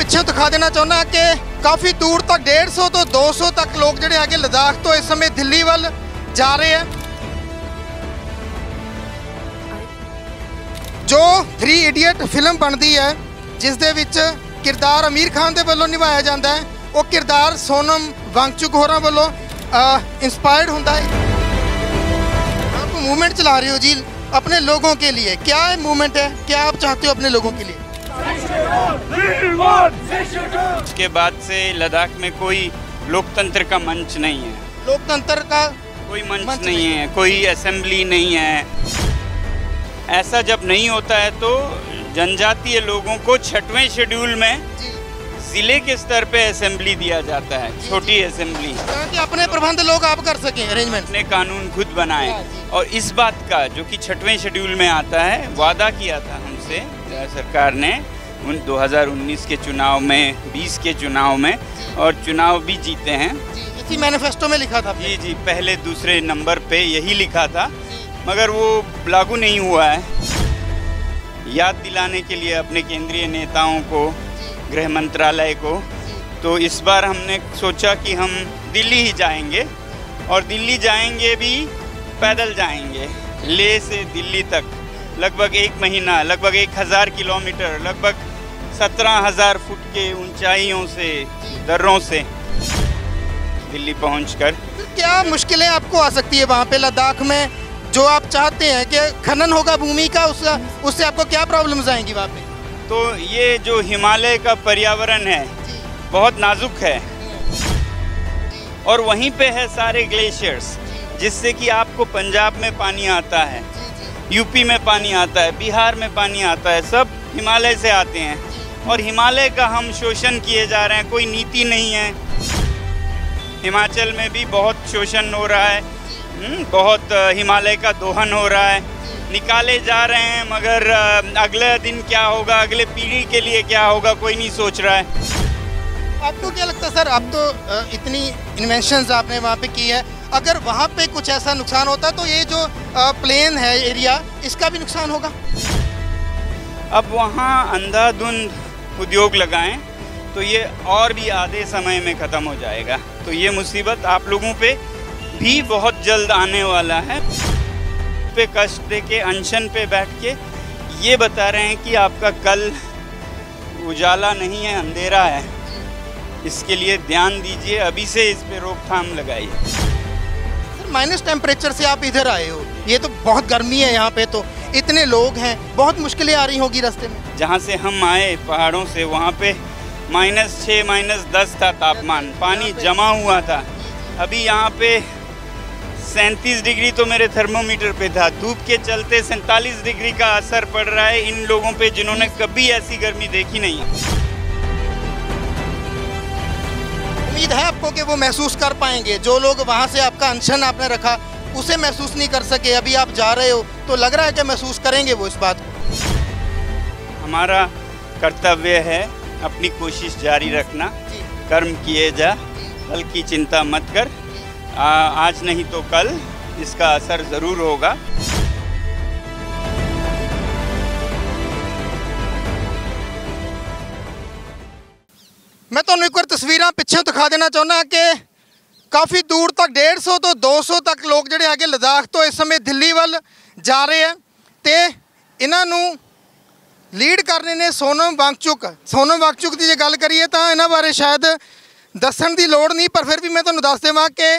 पिछों दिखा देना चाहुंदा कि काफ़ी दूर तक 150 तो 200 तक लोग जिहड़े हैगे लद्दाख तो इस समय दिल्ली वाल जा रहे हैं। जो 3 इडियट फिल्म बनती है जिस दे विच किरदार आमिर खान दे वल्लों निभाया जाता है, वो किरदार सोनम वांगचुक होरां वल्लों इंस्पायर्ड होता है। आप मूवमेंट चला रहे हो जी अपने लोगों के लिए, क्या मूवमेंट है, क्या आप चाहते हो अपने लोगों के लिए? उसके बाद से लद्दाख में कोई लोकतंत्र का मंच नहीं है, लोकतंत्र का कोई मंच नहीं है, कोई असेंबली नहीं है। ऐसा जब नहीं होता है तो जनजातीय लोगों को 6वें शेड्यूल में जिले के स्तर पे असेंबली दिया जाता है, छोटी असेंबली, ताकि अपने प्रबंध लोग आप कर सकें, अरेंजमेंट अपने कानून खुद बनाएं। और इस बात का जो कि 6वें शेड्यूल में आता है, वादा किया था हमसे सरकार ने उन 2019 के चुनाव में, 20 के चुनाव में, और चुनाव भी जीते हैं। इसी मैनिफेस्टो में लिखा था जी, पहले दूसरे नंबर पे यही लिखा था, मगर वो लागू नहीं हुआ है। याद दिलाने के लिए अपने केंद्रीय नेताओं को, गृह मंत्रालय को, तो इस बार हमने सोचा कि हम दिल्ली ही जाएंगे, और दिल्ली जाएंगे भी पैदल जाएंगे। लेह से दिल्ली तक लगभग 1 महीना, लगभग 1000 किलोमीटर, लगभग 17,000 फुट के ऊंचाइयों से, दर्रों से दिल्ली पहुंचकर। क्या मुश्किलें आपको आ सकती है वहाँ पे लद्दाख में, जो आप चाहते हैं कि खनन होगा भूमि का, उससे आपको क्या प्रॉब्लम्स आएंगी वहाँ पे? तो ये जो हिमालय का पर्यावरण है बहुत नाजुक है, और वहीं पे है सारे ग्लेशियर्स, जिससे कि आपको पंजाब में पानी आता है, यूपी में पानी आता है, बिहार में पानी आता है, सब हिमालय से आते हैं। और हिमालय का हम शोषण किए जा रहे हैं, कोई नीति नहीं है। हिमाचल में भी बहुत शोषण हो रहा है, बहुत हिमालय का दोहन हो रहा है, निकाले जा रहे हैं, मगर अगले दिन क्या होगा, अगले पीढ़ी के लिए क्या होगा, कोई नहीं सोच रहा है। आपको क्या लगता है सर, अब तो इतनी इन्वेंशंस आपने वहाँ पे की है, अगर वहाँ पे कुछ ऐसा नुकसान होता है तो ये जो प्लेन है एरिया, इसका भी नुकसान होगा? अब वहाँ अंधाधुंध उद्योग लगाएं तो ये और भी आधे समय में ख़त्म हो जाएगा। तो ये मुसीबत आप लोगों पे भी बहुत जल्द आने वाला है। पे कष्ट दे के, अनशन पे बैठ के ये बता रहे हैं कि आपका कल उजाला नहीं है, अंधेरा है। इसके लिए ध्यान दीजिए, अभी से इस पे रोकथाम लगाइए। माइनस टेम्परेचर से आप इधर आए हो, ये तो बहुत गर्मी है यहाँ पे, तो इतने लोग हैं, बहुत मुश्किलें आ रही होगी रास्ते में। जहाँ से हम आए पहाड़ों से, वहाँ पे -6, -10 था तापमान, पानी जमा हुआ था। अभी यहाँ पे 37 डिग्री तो मेरे थर्मोमीटर पे था। धूप के चलते 47 डिग्री का असर पड़ रहा है इन लोगों पे जिन्होंने कभी ऐसी गर्मी देखी नहीं है। उम्मीद है आपको कि वो महसूस कर पाएंगे, जो लोग वहाँ से आपका अनशन आपने रखा उसे महसूस नहीं कर सके, अभी आप जा रहे हो तो लग रहा है कि महसूस करेंगे वो इस बात को। हमारा कर्तव्य है अपनी कोशिश जारी रखना, कर्म किए जा, कल की चिंता मत कर, आज नहीं तो कल इसका असर ज़रूर होगा। मैं तो एक बार तस्वीर पिछों दिखा देना चाहुंदा कि काफ़ी दूर तक 150 तो 200 तक लोग जिहड़े हैगे लद्दाख तो इस समय दिल्ली वाल जा रहे हैं, तो इन्हां नूं लीड कर रहे ने सोनम वांगचुक। सोनम वांगचुक की जो गल करिए तो इन्हां बारे शायद दस्सण की लोड़ नहीं, पर फिर भी मैं तुहानूं दस देवां कि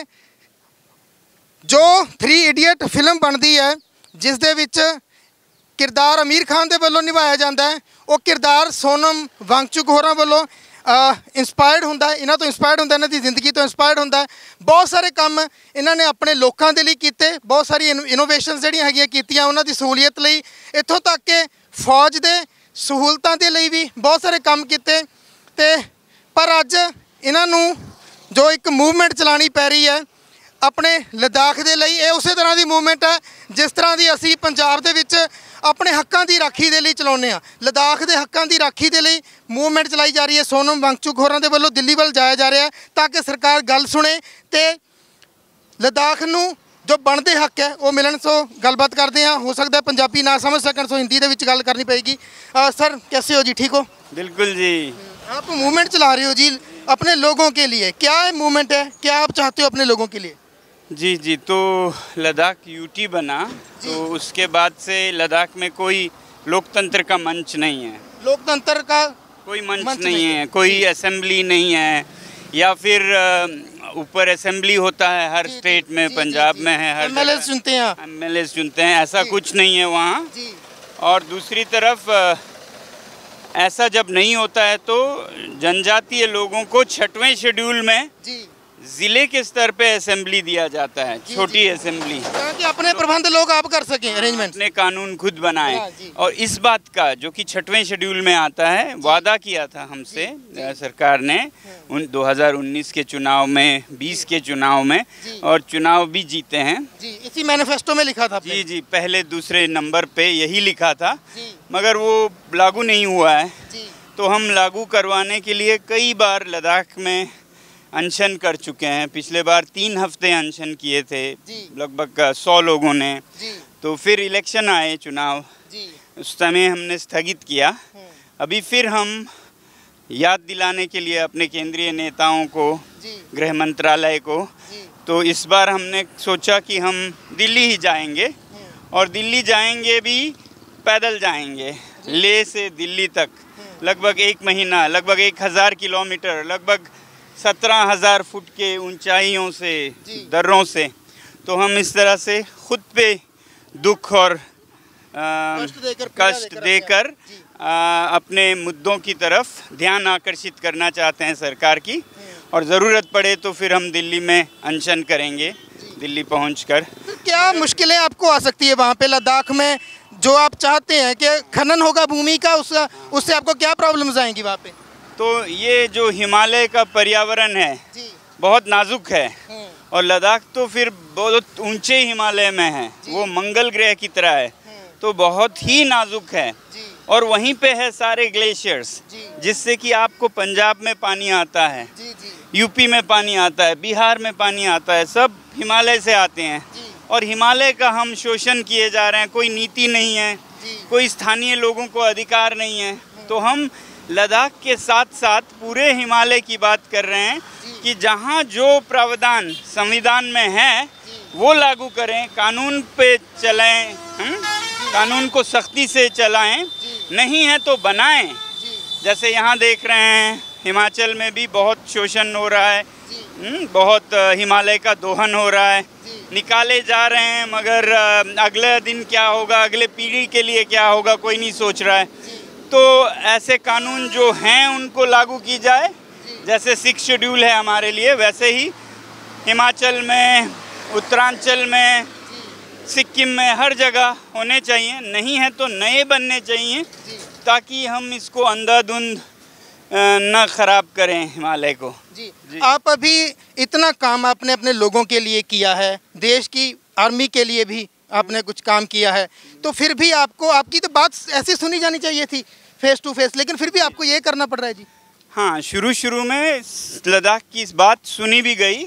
जो 3 इडियट फिल्म बनती है जिस दे विच किरदार आमिर खान दे वल्लों निभाया जाता है, वो किरदार सोनम वांगचुक होरां वल्लों इंस्पायर्ड होंदा है, इन्हां तो इंस्पायर्ड होंदा, इन्हां दी जिंदगी तो इंस्पायर्ड होंदा है। बहुत सारे काम इन्हां ने अपने लोगों के लिए कीते, बहुत सारी इनोवेशनस जिहड़ियां हैगियां कीतियां उन्हां दी सहूलियत लई, इत्थों तक कि फौज दे सहूलतां दे लई भी बहुत सारे काम कीते। ते पर अज इन्हां नूं जो एक मूवमेंट चलानी पै रही है अपने लद्दाख दे लई, ये उस तरह की मूवमेंट है जिस तरह की असी पंजाब दे विच अपने हक्कां की राखी दे लई चलाउने आ। लद्दाख के हक्कां की राखी दे लई मूवमेंट चलाई जा रही है। सोनम वांगचुक होरां दे वल्लों दिल्ली वल जाया जा रहा है ताकि सरकार गल सुने ते लद्दाख नूं जो बनते हक है वो मिलन। सो गलबात करते हैं, हो सकता है पंजाबी ना समझ सकन, सो हिंदी दे विच गल करनी पेगी। सर कैसे हो जी, ठीक हो? बिल्कुल जी। आप मूवमेंट चला रहे हो जी अपने लोगों के लिए, क्या मूवमेंट है, क्या आप चाहते हो अपने लोगों के लिए? जी जी, तो लद्दाख यूटी बना तो उसके बाद से लद्दाख में कोई लोकतंत्र का मंच नहीं है। लोकतंत्र का कोई मंच नहीं है, कोई असेंबली नहीं है, या फिर ऊपर असेंबली होता है हर स्टेट में, पंजाब में है, हर एमएलए चुनते हैं, एमएलए चुनते हैं, ऐसा कुछ नहीं है वहाँ। और दूसरी तरफ ऐसा जब नहीं होता है तो जनजातीय लोगों को 6वें शेड्यूल में जिले के स्तर पे असेंबली दिया जाता है, छोटी असेंबली, ताकि अपने प्रबंध लोग आप कर सकें, अरेंजमेंट, अपने कानून खुद बनाएं। और इस बात का जो कि 6वें शेड्यूल में आता है, वादा किया था हमसे सरकार ने 2019 के चुनाव में, 20 के चुनाव में, और चुनाव भी जीते हैं। इसी मैनिफेस्टो में लिखा था जी जी, पहले दूसरे नंबर पे यही लिखा था, मगर वो लागू नहीं हुआ है। तो हम लागू करवाने के लिए कई बार लद्दाख में अनशन कर चुके हैं। पिछले बार 3 हफ्ते अनशन किए थे लगभग 100 लोगों ने। तो फिर इलेक्शन आए, चुनाव, उस समय हमने स्थगित किया। अभी फिर हम याद दिलाने के लिए अपने केंद्रीय नेताओं को, गृह मंत्रालय को, तो इस बार हमने सोचा कि हम दिल्ली ही जाएंगे, और दिल्ली जाएंगे भी पैदल जाएंगे, लेह से दिल्ली तक लगभग 1 महीना, लगभग 1000 किलोमीटर, लगभग 17,000 फुट के ऊंचाइयों से, दर्रों से। तो हम इस तरह से खुद पे दुख और कष्ट देकर अपने मुद्दों की तरफ ध्यान आकर्षित करना चाहते हैं सरकार की, और ज़रूरत पड़े तो फिर हम दिल्ली में अनशन करेंगे, दिल्ली पहुंचकर। क्या मुश्किलें आपको आ सकती है वहाँ पे लद्दाख में, जो आप चाहते हैं कि खनन होगा भूमि का, उससे आपको क्या प्रॉब्लम्स आएंगी वहाँ पे? तो ये जो हिमालय का पर्यावरण है बहुत नाजुक है, और लद्दाख तो फिर बहुत ऊंचे हिमालय में है, वो मंगल ग्रह की तरह है, तो बहुत ही नाजुक है। और वहीं पे है सारे ग्लेशियर्स, जिससे कि आपको पंजाब में पानी आता है, यूपी में पानी आता है, बिहार में पानी आता है, सब हिमालय से आते हैं। और हिमालय का हम शोषण किए जा रहे हैं, कोई नीति नहीं है, कोई स्थानीय लोगों को अधिकार नहीं है। तो हम लद्दाख के साथ साथ पूरे हिमालय की बात कर रहे हैं कि जहाँ जो प्रावधान संविधान में है वो लागू करें, कानून पे चलें, कानून को सख्ती से चलाएं, नहीं है तो बनाएं। जैसे यहाँ देख रहे हैं हिमाचल में भी बहुत शोषण हो रहा है, बहुत हिमालय का दोहन हो रहा है, निकाले जा रहे हैं, मगर अगले दिन क्या होगा, अगले पीढ़ी के लिए क्या होगा, कोई नहीं सोच रहा है। तो ऐसे कानून जो हैं उनको लागू की जाए, जैसे 6 शेड्यूल है हमारे लिए, वैसे ही हिमाचल में, उत्तरांचल में, सिक्किम में, हर जगह होने चाहिए, नहीं है तो नए बनने चाहिए, ताकि हम इसको अंधाधुंध न खराब करें हिमालय को। जी आप अभी इतना काम आपने अपने लोगों के लिए किया है, देश की आर्मी के लिए भी आपने कुछ काम किया है, तो फिर भी आपको, आपकी तो बात ऐसी सुनी जानी चाहिए थी फेस टू फेस, लेकिन फिर भी आपको ये करना पड़ रहा है जी। हाँ, शुरू में लद्दाख की इस बात सुनी भी गई,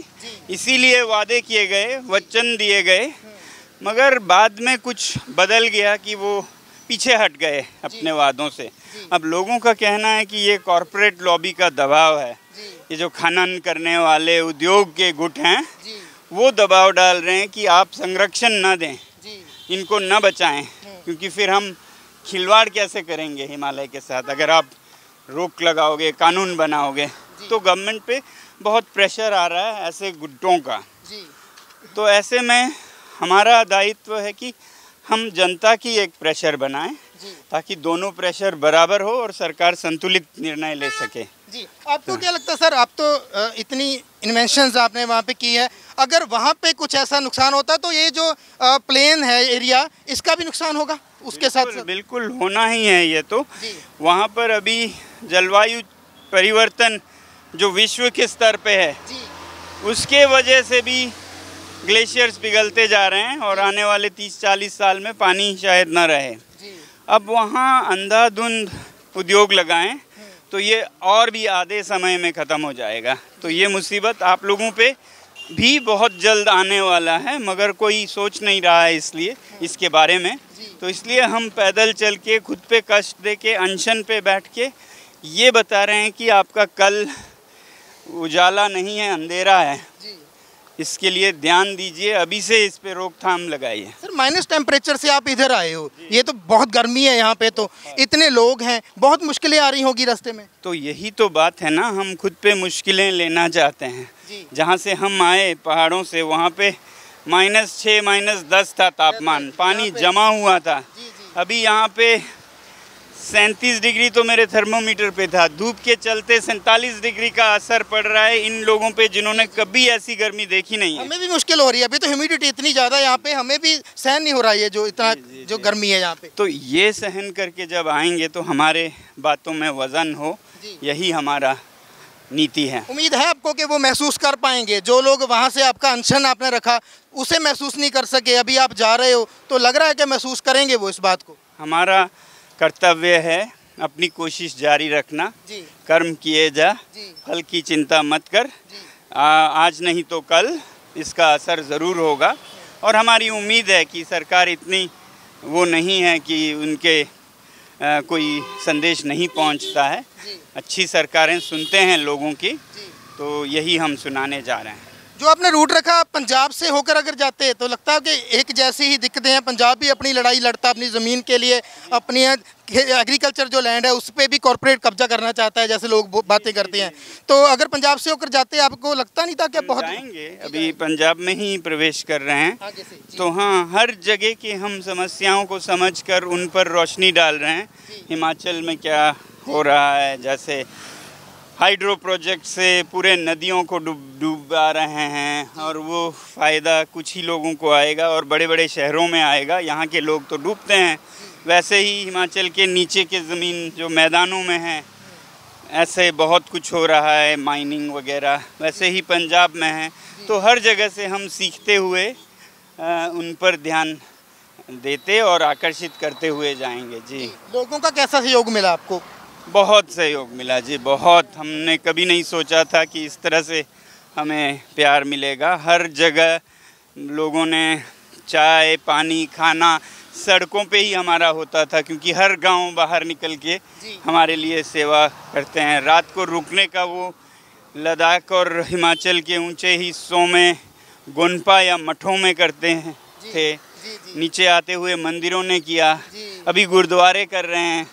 इसीलिए वादे किए गए, वचन दिए गए, मगर बाद में कुछ बदल गया कि वो पीछे हट गए अपने वादों से। अब लोगों का कहना है कि ये कॉरपोरेट लॉबी का दबाव है, ये जो खनन करने वाले उद्योग के गुट हैं वो दबाव डाल रहे हैं कि आप संरक्षण न दें, इनको न बचाएं, क्योंकि फिर हम खिलवाड़ कैसे करेंगे हिमालय के साथ। अगर आप रोक लगाओगे, कानून बनाओगे, तो गवर्नमेंट पे बहुत प्रेशर आ रहा है ऐसे गुटों का। तो ऐसे में हमारा दायित्व है कि हम जनता की एक प्रेशर बनाएं, ताकि दोनों प्रेशर बराबर हो और सरकार संतुलित निर्णय ले सके। जी आपको क्या लगता है सर, आप तो इतनी इन्वेंशंस आपने वहाँ पे की है, अगर वहाँ पे कुछ ऐसा नुकसान होता तो ये जो प्लेन है एरिया, इसका भी नुकसान होगा उसके साथ? बिल्कुल होना ही है। ये तो वहाँ पर अभी जलवायु परिवर्तन जो विश्व के स्तर पे है, उसके वजह से भी ग्लेशियर्स पिघलते जा रहे हैं, और आने वाले 30-40 साल में पानी शायद न रहे। अब वहाँ अंधाधुंध उद्योग लगाएं तो ये और भी आधे समय में ख़त्म हो जाएगा। तो ये मुसीबत आप लोगों पे भी बहुत जल्द आने वाला है, मगर कोई सोच नहीं रहा है इसलिए इसके बारे में। तो इसलिए हम पैदल चल के, खुद पे कष्ट दे के, अनशन पे बैठ के ये बता रहे हैं कि आपका कल उजाला नहीं है, अंधेरा है। इसके लिए ध्यान दीजिए, अभी से इस पे रोकथाम लगाइए। सर माइनस टेम्परेचर से आप इधर आए हो, ये तो बहुत गर्मी है यहाँ पे, तो इतने लोग हैं, बहुत मुश्किलें आ रही होगी रास्ते में। तो यही तो बात है ना, हम खुद पे मुश्किलें लेना चाहते हैं। जहाँ से हम आए पहाड़ों से, वहाँ पे -6 -10 था तापमान, पानी जमा हुआ था। अभी यहाँ पे 37 डिग्री तो मेरे थर्मोमीटर पे था। धूप के चलते 47 डिग्री का असर पड़ रहा है इन लोगों पे जिन्होंने कभी ऐसी गर्मी देखी नहीं है। हमें भी मुश्किल हो रही है, अभी तो ह्यूमिडिटी इतनी ज़्यादा यहाँ पे, हमें भी सहन नहीं हो रहा है जो इतना जो गर्मी है यहाँ पे। तो ये सहन करके जब आएंगे तो हमारे बातों में वजन हो, यही हमारा नीति है। उम्मीद है आपको कि वो महसूस कर पाएंगे, जो लोग वहाँ से आपका अनशन आपने रखा उसे महसूस नहीं कर सके, अभी आप जा रहे हो तो लग रहा है कि महसूस करेंगे वो इस बात को। हमारा कर्तव्य है अपनी कोशिश जारी रखना, कर्म किए जा, फल की चिंता मत कर। आज नहीं तो कल इसका असर ज़रूर होगा, और हमारी उम्मीद है कि सरकार इतनी वो नहीं है कि उनके कोई संदेश नहीं पहुंचता है। अच्छी सरकारें सुनते हैं लोगों की, तो यही हम सुनाने जा रहे हैं। जो आपने रूट रखा, पंजाब से होकर अगर जाते तो लगता है कि एक जैसी ही दिक्कतें हैं। पंजाब भी अपनी लड़ाई लड़ता अपनी ज़मीन के लिए, अपनी एग्रीकल्चर जो लैंड है उस पर भी कॉर्पोरेट कब्जा करना चाहता है, जैसे लोग बातें करते हैं। तो अगर पंजाब से होकर जाते आपको लगता नहीं था कि बहुत जाएंगे? अभी पंजाब में ही प्रवेश कर रहे हैं, तो हाँ, हर जगह की हम समस्याओं को समझकर उन पर रोशनी डाल रहे हैं। हिमाचल में क्या हो रहा है, जैसे हाइड्रो प्रोजेक्ट से पूरे नदियों को डूबा रहे हैं, और वो फ़ायदा कुछ ही लोगों को आएगा और बड़े बड़े शहरों में आएगा। यहाँ के लोग तो डूबते हैं। वैसे ही हिमाचल के नीचे के ज़मीन जो मैदानों में है, ऐसे बहुत कुछ हो रहा है, माइनिंग वगैरह। वैसे ही पंजाब में है, तो हर जगह से हम सीखते हुए उन पर ध्यान देते और आकर्षित करते हुए जाएंगे। जी, लोगों का कैसा सहयोग मिला आपको? बहुत सहयोग मिला जी, बहुत। हमने कभी नहीं सोचा था कि इस तरह से हमें प्यार मिलेगा। हर जगह लोगों ने चाय पानी खाना सड़कों पे ही हमारा होता था, क्योंकि हर गांव बाहर निकल के हमारे लिए सेवा करते हैं। रात को रुकने का वो लद्दाख और हिमाचल के ऊंचे हिस्सों में गोनपा या मठों में करते हैं थे। नीचे आते हुए मंदिरों ने किया, अभी गुरुद्वारे कर रहे हैं।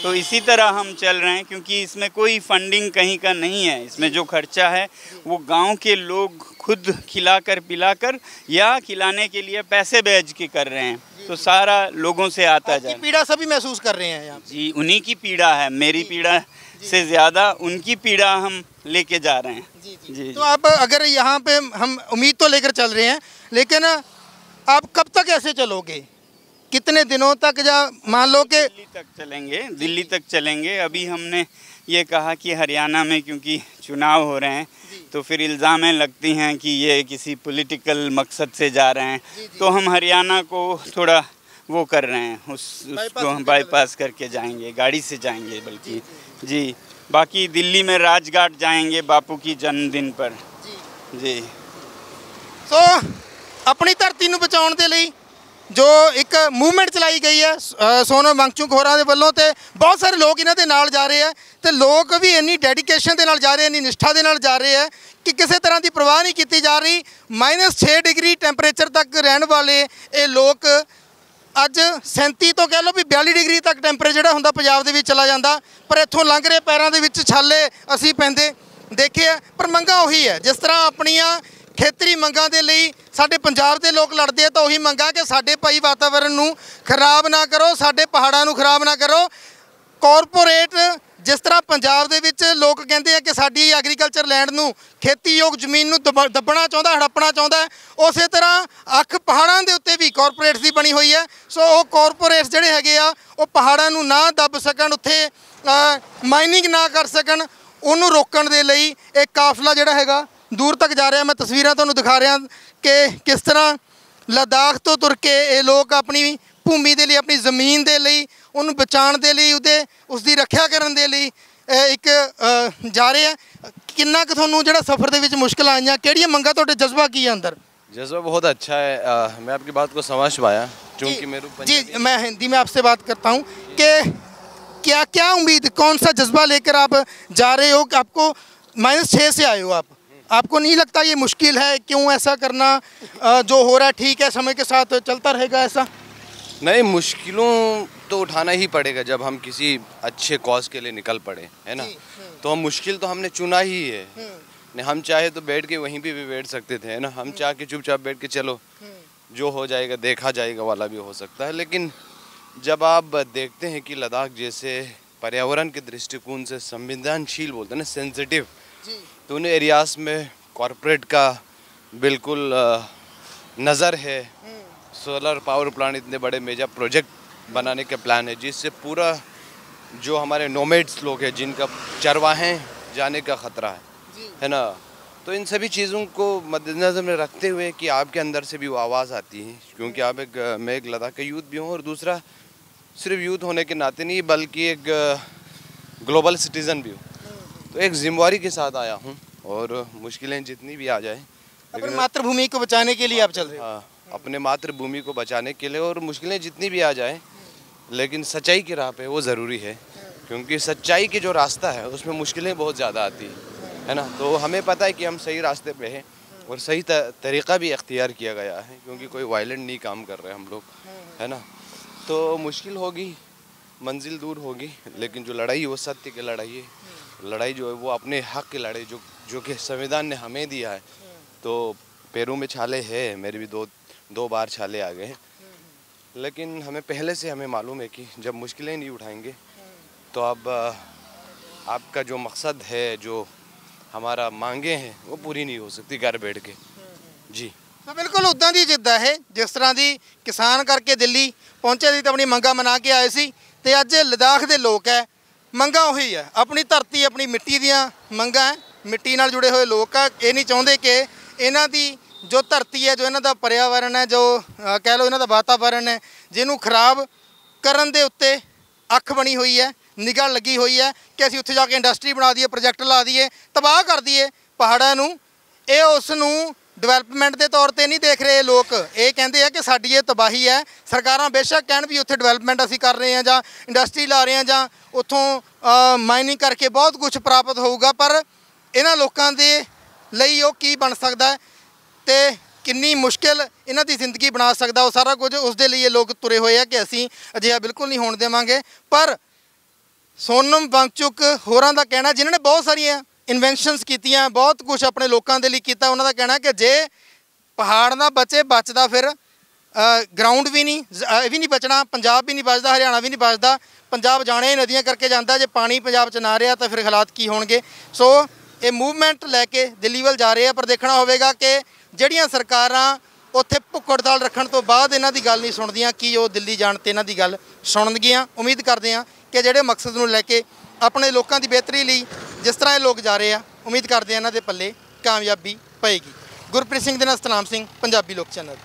तो इसी तरह हम चल रहे हैं, क्योंकि इसमें कोई फंडिंग कहीं का नहीं है। इसमें जो खर्चा है वो गांव के लोग खुद खिलाकर पिलाकर या खिलाने के लिए पैसे भेज के कर रहे हैं। तो सारा लोगों से आता जाए। पीड़ा सभी महसूस कर रहे हैं यहाँ। जी, उन्हीं की पीड़ा है, मेरी पीड़ा से ज़्यादा उनकी पीड़ा हम लेके जा रहे हैं। जी। तो आप अगर यहाँ पे हम उम्मीद तो लेकर चल रहे हैं, लेकिन आप कब तक ऐसे चलोगे? कितने दिनों तक? या मान लो कि दिल्ली तक चलेंगे, दिल्ली तक चलेंगे। अभी हमने ये कहा कि हरियाणा में क्योंकि चुनाव हो रहे हैं, तो फिर इल्ज़ामें लगती हैं कि ये किसी पॉलिटिकल मकसद से जा रहे हैं। तो हम हरियाणा को थोड़ा वो कर रहे हैं, उसको बाईपास करके जाएंगे, गाड़ी से जाएंगे बल्कि। जी, बाकी दिल्ली में राजघाट जाएंगे बापू की जन्मदिन पर। जी। तो अपनी धरती ਨੂੰ ਬਚਾਉਣ ਦੇ ਲਈ ਜੋ ਇੱਕ ਮੂਵਮੈਂਟ ਚਲਾਈ ਗਈ ਹੈ ਸੋਨਮ ਵਾਂਗਚੁਕ ਹੋਰਾਂ ਦੇ ਵੱਲੋਂ, ਤੇ ਬਹੁਤ ਸਾਰੇ ਲੋਕ ਇਹਨਾਂ ਦੇ ਨਾਲ ਜਾ ਰਹੇ ਆ, ਤੇ ਲੋਕ ਵੀ ਇੰਨੀ ਡੈਡੀਕੇਸ਼ਨ ਦੇ ਨਾਲ ਜਾ ਰਹੇ, ਇੰਨੀ ਨਿਸ਼ਠਾ ਦੇ ਨਾਲ ਜਾ ਰਹੇ ਆ ਕਿ ਕਿਸੇ ਤਰ੍ਹਾਂ ਦੀ ਪਰਵਾਹ ਨਹੀਂ ਕੀਤੀ ਜਾ ਰਹੀ। -6 ਡਿਗਰੀ ਟੈਂਪਰੇਚਰ ਤੱਕ ਰਹਿਣ ਵਾਲੇ ਇਹ ਲੋਕ ਅੱਜ 37 ਤੋਂ ਕਹਿ ਲਓ ਵੀ 42 ਡਿਗਰੀ ਤੱਕ ਟੈਂਪਰੇਚਰ ਜਿਹੜਾ ਹੁੰਦਾ ਪੰਜਾਬ ਦੇ ਵਿੱਚ ਚਲਾ ਜਾਂਦਾ, ਪਰ ਇੱਥੋਂ ਲੰਘ ਰਹੇ ਪੈਰਾਂ ਦੇ ਵਿੱਚ ਛਾਲੇ ਅਸੀਂ ਪੈਂਦੇ ਦੇਖੇ ਆ। ਪਰ ਮੰਗਾਂ ਉਹੀ ਹੈ, ਜਿਸ ਤਰ੍ਹਾਂ ਆਪਣੀਆਂ ਖੇਤਰੀ ਮੰਗਾਂ ਦੇ ਲਈ ਸਾਡੇ ਪੰਜਾਬ ਦੇ ਲੋਕ ਲੜਦੇ ਆ, ਤਾਂ ਉਹੀ ਮੰਗਾਂ ਕਿ ਸਾਡੇ ਭਾਈ ਵਾਤਾਵਰਨ ਨੂੰ ਖਰਾਬ ਨਾ ਕਰੋ, ਸਾਡੇ ਪਹਾੜਾਂ ਨੂੰ ਖਰਾਬ ਨਾ ਕਰੋ। ਕਾਰਪੋਰੇਟ ਜਿਸ ਤਰ੍ਹਾਂ ਪੰਜਾਬ ਦੇ ਵਿੱਚ ਲੋਕ ਕਹਿੰਦੇ ਆ ਕਿ ਸਾਡੀ ਐਗਰੀਕਲਚਰ ਲੈਂਡ ਨੂੰ, ਖੇਤੀਯੋਗ ਜ਼ਮੀਨ ਨੂੰ ਦੱਬਣਾ ਚਾਹੁੰਦਾ, ਹੜੱਪਣਾ ਚਾਹੁੰਦਾ, ਉਸੇ ਤਰ੍ਹਾਂ ਅੱਖ ਪਹਾੜਾਂ ਦੇ ਉੱਤੇ ਵੀ ਕਾਰਪੋਰੇਟਸ ਦੀ ਬਣੀ ਹੋਈ ਹੈ। ਸੋ ਉਹ ਕਾਰਪੋਰੇਟਸ ਜਿਹੜੇ ਹੈਗੇ ਆ ਉਹ ਪਹਾੜਾਂ ਨੂੰ ਨਾ ਦੱਬ ਸਕਣ, ਉੱਥੇ ਮਾਈਨਿੰਗ ਨਾ ਕਰ ਸਕਣ, ਉਹਨੂੰ ਰੋਕਣ ਦੇ ਲਈ ਇਹ ਕਾਫਲਾ ਜਿਹੜਾ ਹੈਗਾ दूर तक जा रहा। मैं तस्वीरें तुहानूं दिखा रहा कि किस तरह लद्दाख तो तुर के ये लोग अपनी भूमि के लिए, अपनी ज़मीन के लिए, उन्होंने बचाने के लिए, उसकी रक्षा करने के लिए एक जा रहे हैं। किन्ना कि तुहानूं जिहड़ा सफ़र दे विच मुश्किल आईयां, किहड़ियां मंगां तुहाडे जज्बा की है अंदर? जज्बा बहुत अच्छा है। मैं आपकी बात को समझ पाया, क्योंकि मेरे जी, मैं हिंदी में आपसे बात करता हूँ कि क्या क्या उम्मीद, कौन सा जज्बा लेकर आप जा रहे हो कि आपको -6 से आए हो आप? आपको नहीं लगता ये मुश्किल है? क्यों ऐसा करना? जो हो रहा है ठीक है, समय के साथ चलता रहेगा ऐसा? नहीं, मुश्किलों तो उठाना ही पड़ेगा जब हम किसी अच्छे कॉज के लिए निकल पड़े, है ना। तो हम मुश्किल तो हमने चुना ही है। नहीं, हम चाहे तो बैठ के वहीं पे भी बैठ सकते थे, है ना। हम चाह के चुपचाप बैठ के चलो जो हो जाएगा देखा जाएगा वाला भी हो सकता है। लेकिन जब आप देखते हैं कि लद्दाख जैसे पर्यावरण के दृष्टिकोण से संवेदनशील बोलते हैं ना, सेंसिटिव, तो उन एरियाज में कॉरपोरेट का बिल्कुल नज़र है। सोलर पावर प्लांट, इतने बड़े मेजर प्रोजेक्ट बनाने के प्लान है, जिससे पूरा जो हमारे नोमैड्स लोग हैं जिनका चरवाहे जाने का ख़तरा है ना, तो इन सभी चीज़ों को मद्देनज़र में रखते हुए कि आपके अंदर से भी वो आवाज़ आती है, क्योंकि आप मैं एक लद्दाख का यूथ भी हूँ, और दूसरा सिर्फ यूथ होने के नाते नहीं बल्कि एक ग्लोबल सिटीज़न भी हूँ। तो एक जिम्मेवारी के साथ आया हूँ, और मुश्किलें जितनी भी आ जाए, अपनी मातृभूमि को बचाने के लिए आप चल रहे हो? हाँ, अपने मातृभूमि को बचाने के लिए, और मुश्किलें जितनी भी आ जाए लेकिन सच्चाई की राह पे वो ज़रूरी है, क्योंकि सच्चाई की जो रास्ता है उसमें मुश्किलें बहुत ज़्यादा आती है ना। तो हमें पता है कि हम सही रास्ते पे हैं, और सही तरीक़ा भी अख्तियार किया गया है, क्योंकि कोई वायलेंट नहीं काम कर रहे हम लोग, है ना। तो मुश्किल होगी, मंजिल दूर होगी, लेकिन जो लड़ाई है वो सत्य की लड़ाई है। लड़ाई जो है वो अपने हक़ की लड़ाई, जो कि संविधान ने हमें दिया है। तो पैरों में छाले है, मेरे भी दो बार छाले आ गए हैं, लेकिन हमें पहले से हमें मालूम है कि जब मुश्किलें नहीं उठाएंगे तो अब आपका जो मकसद है, जो हमारा मांगे हैं, वो पूरी नहीं हो सकती घर बैठ के। जी ਤਾਂ ਬਿਲਕੁਲ ਉੱਦਾਂ ਦੀ ਜਿੱਦਾਂ ਹੈ ਜਿਸ ਤਰ੍ਹਾਂ ਦੀ ਕਿਸਾਨ ਕਰਕੇ ਦਿੱਲੀ ਪਹੁੰਚੇ ਸੀ ਤਾਂ ਆਪਣੀ ਮੰਗਾਂ ਮਨਾ ਕੇ ਆਏ ਸੀ, ਤੇ ਅੱਜ ਲਦਾਖ ਦੇ ਲੋਕ ਹੈ, ਮੰਗਾਂ ਉਹੀ ਹੈ, ਆਪਣੀ ਧਰਤੀ ਆਪਣੀ ਮਿੱਟੀ ਦੀਆਂ ਮੰਗਾਂ ਹੈ, ਮਿੱਟੀ ਨਾਲ ਜੁੜੇ ਹੋਏ ਲੋਕ ਆ। ਇਹ ਨਹੀਂ ਚਾਹੁੰਦੇ ਕਿ ਇਹਨਾਂ ਦੀ ਜੋ ਧਰਤੀ ਹੈ, ਜੋ ਇਹਨਾਂ ਦਾ ਪਰਿਆਵਰਨ ਹੈ, ਜੋ ਕਹਿ ਲਓ ਇਹਨਾਂ ਦਾ ਵਾਤਾਵਰਨ ਹੈ, ਜਿਹਨੂੰ ਖਰਾਬ ਕਰਨ ਦੇ ਉੱਤੇ ਅੱਖ ਬਣੀ ਹੋਈ ਹੈ, ਨਿਗਾਹ ਲੱਗੀ ਹੋਈ ਹੈ ਕਿ ਅਸੀਂ ਉੱਥੇ ਜਾ ਕੇ ਇੰਡਸਟਰੀ ਬਣਾ ਦਈਏ, ਪ੍ਰੋਜੈਕਟ ਲਾ ਦਈਏ, ਤਬਾਹ ਕਰ ਦਈਏ ਪਹਾੜਾਂ ਨੂੰ। ਇਹ ਉਸ ਨੂੰ ਡਿਵੈਲਪਮੈਂਟ ਦੇ ਤੌਰ ਤੇ ਨਹੀਂ ਦੇਖ ਰਹੇ ਲੋਕ। ਇਹ ਕਹਿੰਦੇ ਆ ਕਿ ਸਾਡੀ ਇਹ ਤਬਾਹੀ ਹੈ। ਸਰਕਾਰਾਂ ਬੇਸ਼ੱਕ ਕਹਿਣ ਵੀ ਉੱਥੇ ਡਿਵੈਲਪਮੈਂਟ ਅਸੀਂ ਕਰ ਰਹੇ ਹਾਂ ਜਾਂ ਇੰਡਸਟਰੀ ਲਾ ਰਹੇ ਹਾਂ ਜਾਂ ਉੱਥੋਂ ਮਾਈਨਿੰਗ ਕਰਕੇ ਬਹੁਤ ਕੁਝ ਪ੍ਰਾਪਤ ਹੋਊਗਾ, ਪਰ ਇਹਨਾਂ ਲੋਕਾਂ ਦੇ ਲਈ ਉਹ ਕੀ ਬਣ ਸਕਦਾ ਤੇ ਕਿੰਨੀ ਮੁਸ਼ਕਿਲ ਇਹਨਾਂ ਦੀ ਜ਼ਿੰਦਗੀ ਬਣਾ ਸਕਦਾ ਉਹ ਸਾਰਾ ਕੁਝ, ਉਸ ਦੇ ਲਈ ਇਹ ਲੋਕ ਤੁਰੇ ਹੋਏ ਆ ਕਿ ਅਸੀਂ ਅਜਿਹਾ ਬਿਲਕੁਲ ਨਹੀਂ ਹੋਣ ਦੇਵਾਂਗੇ। ਪਰ ਸੋਨਮ ਵਾਂਗਚੁਕ ਹੋਰਾਂ ਦਾ ਕਹਿਣਾ, ਜਿਨ੍ਹਾਂ ਨੇ ਬਹੁਤ ਸਾਰੀਆਂ ਇਨਵੈਂਸ਼ਨਸ ਕੀਤੀਆਂ, ਬਹੁਤ ਕੁਝ ਆਪਣੇ ਲੋਕਾਂ ਦੇ ਲਈ ਕੀਤਾ, ਉਹਨਾਂ ਦਾ ਕਹਿਣਾ ਕਿ ਜੇ ਪਹਾੜ ਨਾ ਬਚੇ ਬਚਦਾ ਫਿਰ ਗਰਾਊਂਡ ਵੀ ਨਹੀਂ, ਇਹ ਵੀ ਨਹੀਂ ਬਚਣਾ, ਪੰਜਾਬ ਵੀ ਨਹੀਂ ਬਚਦਾ, ਹਰਿਆਣਾ ਵੀ ਨਹੀਂ ਬਚਦਾ। ਪੰਜਾਬ ਜਾਣੇ ਨਦੀਆਂ ਕਰਕੇ ਜਾਂਦਾ, ਜੇ ਪਾਣੀ ਪੰਜਾਬ 'ਚ ਨਾ ਰਿਹਾ ਤਾਂ ਫਿਰ ਹਾਲਾਤ ਕੀ ਹੋਣਗੇ। ਸੋ ਇਹ ਮੂਵਮੈਂਟ ਲੈ ਕੇ ਦਿੱਲੀ ਵੱਲ ਜਾ ਰਹੇ ਆ, ਪਰ ਦੇਖਣਾ ਹੋਵੇਗਾ ਕਿ ਜਿਹੜੀਆਂ ਸਰਕਾਰਾਂ ਉੱਥੇ ਭੁੱਖ ਹੜਤਾਲ ਰੱਖਣ ਤੋਂ ਬਾਅਦ ਇਹਨਾਂ ਦੀ ਗੱਲ ਨਹੀਂ ਸੁਣਦੀਆਂ, ਕੀ ਉਹ ਦਿੱਲੀ ਜਾਣ 'ਤੇ ਇਹਨਾਂ ਦੀ ਗੱਲ ਸੁਣਨਗੀਆਂ। ਉਮੀਦ ਕਰਦੇ ਹਾਂ ਕਿ ਜਿਹੜੇ ਮਕਸਦ ਨੂੰ ਲੈ ਕੇ ਆਪਣੇ ਲੋਕਾਂ ਦੀ ਬਿਹਤਰੀ ਲਈ ਜਿਸ ਤਰ੍ਹਾਂ ਇਹ ਲੋਕ ਜਾ ਰਹੇ ਆ, ਉਮੀਦ ਕਰਦੇ ਹਾਂ ਇਹਨਾਂ ਦੇ ਪੱਲੇ ਕਾਮਯਾਬੀ ਪਏਗੀ। ਗੁਰਪ੍ਰੀਤ ਸਿੰਘ ਦੇ ਨਾਲ ਸਤਨਾਮ ਸਿੰਘ, ਪੰਜਾਬੀ ਲੋਕ ਚੈਨਲ।